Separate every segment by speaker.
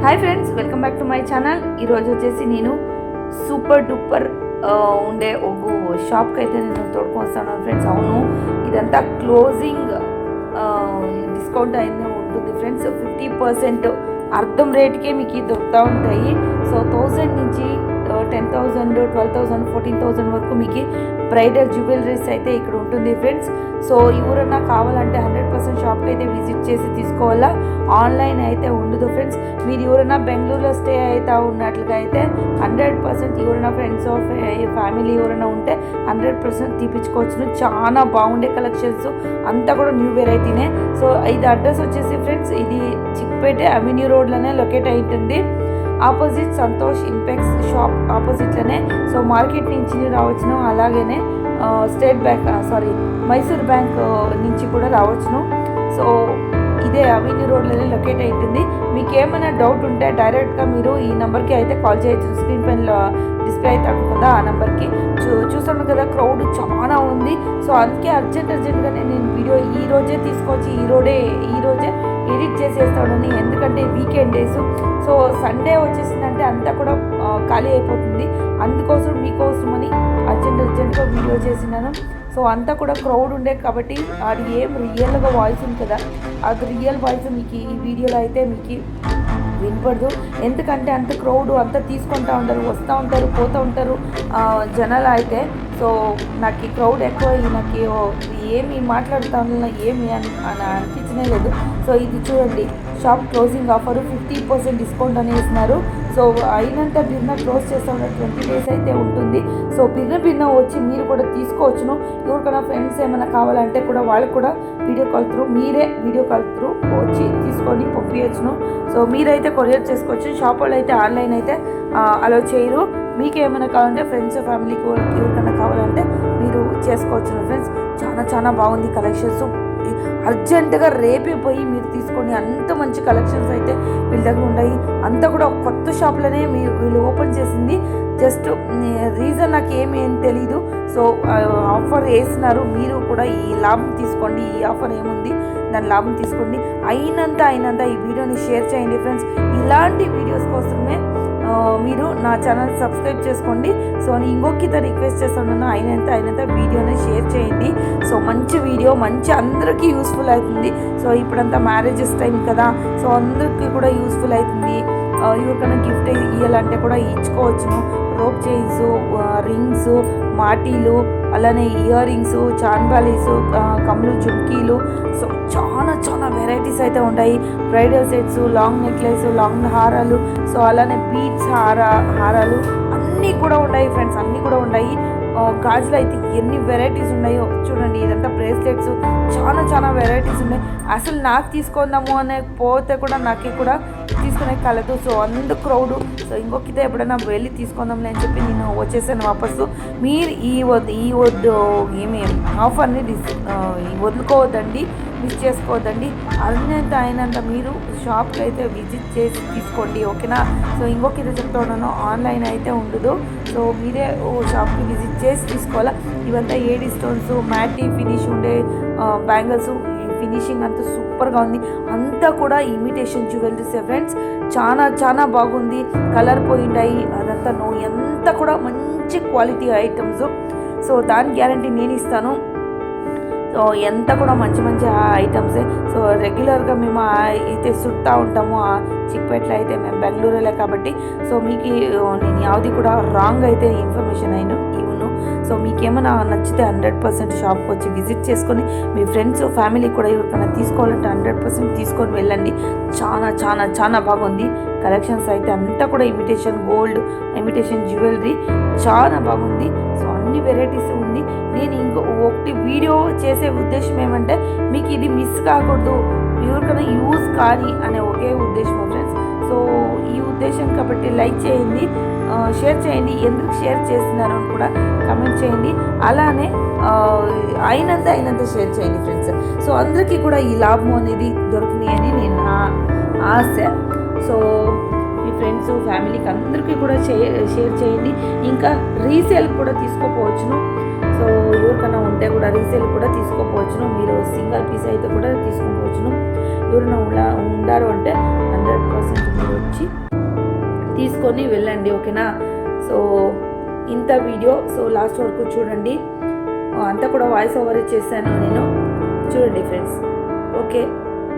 Speaker 1: Hi friends, welcome back to my channel. ఈరోజు వచ్చేసి నేను సూపర్ డూపర్ ఉండే ఒక షాప్కి అయితే నేను తోడుకొస్తాను ఫ్రెండ్స్. అవును, ఇదంతా క్లోజింగ్ డిస్కౌంట్ అయితే ఉంటుంది ఫ్రెండ్స్. 50% అర్థం రేట్కే మీకు దొరుకుతూ ఉంటాయి. సో 1000 నుంచి 10,000, 12,000, 14,000 వరకు మీకు బ్రైడల్ జ్యువెలరీస్ అయితే ఇక్కడ ఉంటుంది ఫ్రెండ్స్. సో ఎవరన్నా కావాలంటే 100% షాప్కి అయితే విజిట్ చేసి తీసుకోవాలా. ఆన్లైన్ అయితే ఉండదు ఫ్రెండ్స్. మీరు ఎవరైనా బెంగళూరులో స్టే అవుతా ఉన్నట్లుగా అయితే 100% ఎవరైనా ఫ్రెండ్స్ ఆఫ్ ఫ్యామిలీ ఎవరైనా ఉంటే 100% తీపించుకోవచ్చు. చాలా బాగుండే కలెక్షన్స్, అంతా కూడా న్యూ వెరైటీనే. సో ఇది అడ్రస్ వచ్చేసి ఫ్రెండ్స్, ఇది చిక్పేట అవెన్యూ రోడ్లోనే లొకేట్ అయి ఉంటుంది. ఆపోజిట్ సంతోష్ ఇన్పెక్స్ షాప్ ఆపోజిట్లోనే. సో మార్కెట్ నుంచి రావచ్చును, అలాగనే స్టేట్ బ్యాంక్ మైసూర్ బ్యాంక్ నుంచి కూడా రావచ్చును. సో ఇదే అవెన్యూ రోడ్లోనే లొకేట్ అయి ఉంటుంది. మీకు ఏమైనా డౌట్ ఉంటే డైరెక్ట్గా మీరు ఈ నెంబర్కి అయితే కాల్ చేయొచ్చు. స్క్రీన్ పైన డిస్ప్లే అయితే కదా ఆ నెంబర్కి. చూస్తున్నాను కదా, క్రౌడ్ చాలా ఉంది. సో అందుకే అర్జెంట్గానే నేను వీడియో ఈరోజే తీసుకొచ్చి ఈరోజే ఎడిట్ చేసేస్తానని. ఎందుకంటే వీకెండ్ డేస్, సో సండే వచ్చేసిందంటే అంతా కూడా ఖాళీ అయిపోతుంది. అందుకోసం మీకోసమని అర్జెంట్గా వీడియో చేసినాను. సో అంతా కూడా క్రౌడ్ ఉండే కాబట్టి అది ఏం రియల్గా వాయిస్ ఉంది కదా, అది రియల్ వాయిస్ మీకు ఈ వీడియోలో అయితే మీకు వినపడదు. ఎందుకంటే అంత క్రౌడ్ అంతా తీసుకుంటూ ఉంటారు, వస్తూ ఉంటారు, పోతూ ఉంటారు జనాలు అయితే. సో నాకు ఈ క్రౌడ్ ఎక్కువ, నాకు ఏమి మాట్లాడుతూ ఉన్నా ఏమి అని అనిపించనే లేదు. సో ఇది చూడండి, షాప్ క్లోజింగ్ ఆఫరు 50% డిస్కౌంట్ అని ఇస్తున్నారు. సో అయినంత భిన్న క్లోజ్ చేస్తూ ఉన్న 20 days అయితే ఉంటుంది. సో భిన్న వచ్చి మీరు కూడా తీసుకోవచ్చును. ఎవరికైనా ఫ్రెండ్స్ ఏమైనా కావాలంటే కూడా వాళ్ళకి కూడా వీడియో కాల్ త్రూ వచ్చి తీసుకొని పంపించచ్చును. సో మీరైతే కొరియర్ చేసుకోవచ్చు. షాప్ వాళ్ళు అయితే ఆన్లైన్ అయితే అలో చేయరు. మీకు ఏమైనా కావాలంటే ఫ్రెండ్స్ ఫ్యామిలీకి ఎవరికైనా కావాలంటే మీరు చేసుకోవచ్చు ఫ్రెండ్స్. చాలా బాగుంది కలెక్షన్స్. అర్జెంటుగా రేపే పోయి మీరు తీసుకోండి. అంత మంచి కలెక్షన్స్ అయితే వీళ్ళ దగ్గర ఉన్నాయి. అంతా కూడా కొత్త షాప్లోనే వీళ్ళు ఓపెన్ చేసింది. జస్ట్ రీజన్ నాకు ఏం తెలీదు. సో ఆఫర్ వేసినారు, మీరు కూడా ఈ లాభం తీసుకోండి. ఈ ఆఫర్ ఏముంది, దాని లాభం తీసుకోండి. అయినంత ఈ వీడియోని షేర్ చేయండి ఫ్రెండ్స్. ఇలాంటి వీడియోస్ కోసమే మీరు నా ఛానల్ సబ్స్క్రైబ్ చేసుకోండి. సో నేను ఇంకొక రిక్వెస్ట్ చేస్తున్నాను, అయినంత వీడియోని షేర్ చేయండి. సో మంచి వీడియో, అందరికీ యూస్ఫుల్ అవుతుంది. సో ఇప్పుడంతా మ్యారేజెస్ టైం కదా, సో అందరికీ కూడా యూస్ఫుల్ అవుతుంది. ఎవరికైనా గిఫ్ట్ ఇవ్వాలంటే కూడా ఇచ్చుకోవచ్చును. రోప్ చైన్స్, రింగ్స్, మాటీలు, అలానే ఇయర్ రింగ్స్, చాన్బాలీస్, కమ్ములు, జుమ్కీలు. సో చాలా వెరైటీస్ అయితే ఉంటాయి. Bridal sets, long necklace, long హారాలు, సో అలానే బీడ్స్ హారాలు అన్నీ కూడా ఉన్నాయి ఫ్రెండ్స్, అన్నీ కూడా ఉన్నాయి. గాజులు అయితే ఎన్ని వెరైటీస్ ఉన్నాయో చూడండి. ఇదంతా బ్రేస్లెట్స్, చాలా వెరైటీస్ ఉన్నాయి. అసలు నాకు తీసుకుందాము అనే పోతే కూడా నాకు కూడా తీసుకునే కలదు. సో అందుకు క్రౌడ్. సో ఇంకొకతే ఎప్పుడైనా వెళ్ళి తీసుకుందాంలే అని చెప్పి నేను వచ్చేసాను వాపసు. మీరు ఈ ఏమి ఆఫర్ని వదులుకోవద్దండి, మిస్ చేసుకోవద్దండి. అయినంత మీరు షాప్కి అయితే విజిట్ చేసి తీసుకోండి, ఓకేనా. సో ఇంకొకటి చెప్తా ఉన్నాను, ఆన్లైన్ అయితే ఉండదు. సో మీరే షాప్కి విజిట్ చేసి తీసుకోవాలా. ఇవంతా ఏడీ స్టోన్స్, మ్యాటీ ఫినిష్ ఉండే బ్యాంగిల్స్, ఫినిషింగ్ అంతా సూపర్గా ఉంది. అంతా కూడా ఇమిటేషన్ జ్యువెలరీస్ ఫ్రెండ్స్. చాలా బాగుంది. కలర్ పోయిండాయి అదంతా ఎంత కూడా మంచి క్వాలిటీ ఐటమ్స్. సో దాని గ్యారంటీ నేను ఇస్తాను. సో ఎంత కూడా మంచి ఐటమ్సే. సో రెగ్యులర్గా మేము అయితే చుట్టూ ఉంటాము చిక్పేటలో అయితే, మేము బెంగళూరులే కాబట్టి. సో మీకు నేను యావది కూడా రాంగ్ అయితే ఇన్ఫర్మేషన్ ఇవ్వను. సో మీకు ఏమైనా నచ్చితే 100% షాప్కి వచ్చి విజిట్ చేసుకొని మీ ఫ్రెండ్స్ ఫ్యామిలీ కూడా ఎవరికైనా తీసుకోవాలంటే 100% తీసుకొని వెళ్ళండి. చాలా బాగుంది కలెక్షన్స్ అయితే. అంతా కూడా ఇమిటేషన్ గోల్డ్, ఇమిటేషన్ జ్యువెలరీ చాలా బాగుంది. సో అన్ని వెరైటీస్ ఉంది. నేను ఒకటి వీడియో చేసే ఉద్దేశం ఏమంటే మీకు ఇది మిస్ కాకూడదు, ఎవరికైనా యూజ్ కానీ అనే ఒకే ఉద్దేశం ఫ్రెండ్స్. సో ఈ ఉద్దేశం కాబట్టి లైక్ చేయండి, షేర్ చేయండి. ఎందుకు షేర్ చేస్తున్నారు అని కూడా కమెంట్ చేయండి. అలానే అయినంత షేర్ చేయండి ఫ్రెండ్స్. సో అందరికీ కూడా ఈ లాభం అనేది దొరికినాయి అని నేను నా ఆశ. సో మీ ఫ్రెండ్స్ ఫ్యామిలీకి అందరికీ కూడా షేర్ చేయండి. ఇంకా రీసేల్ కూడా తీసుకోపోవచ్చును. సో ఎవరికైనా ఉంటే కూడా రీసేల్ కూడా తీసుకోపోవచ్చును. మీరు సింగిల్ పీస్ అయితే కూడా తీసుకోపోవచ్చును. ఎవరైనా ఉండారు అంటే 100% మీరు వచ్చి తీసుకొని వెళ్ళండి, ఓకేనా. సో ఇంత వీడియో, సో లాస్ట్ వరకు చూడండి. అంతా కూడా వాయిస్ ఓవర్ చేశాను నేను, చూడండి friends. Okay,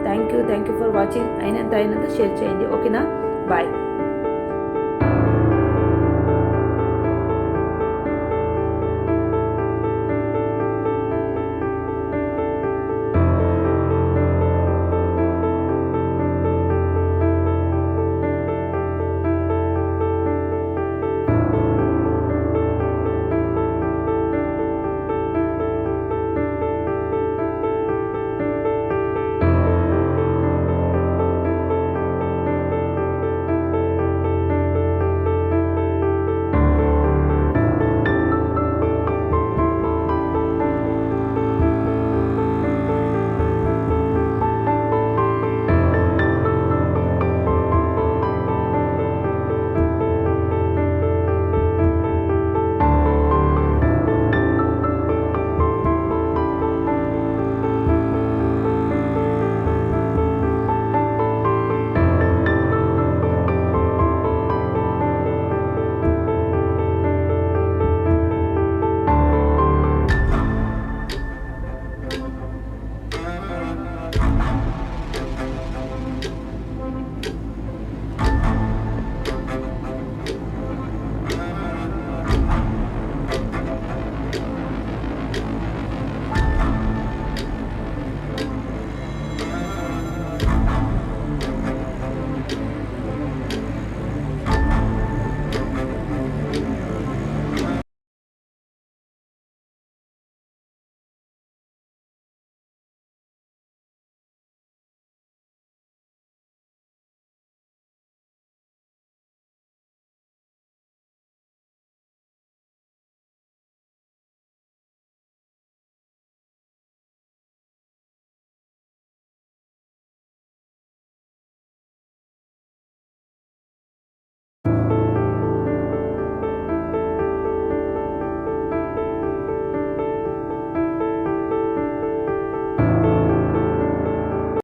Speaker 1: thank you for watching. అయినంత షేర్ చేయండి, ఓకేనా. బాయ్.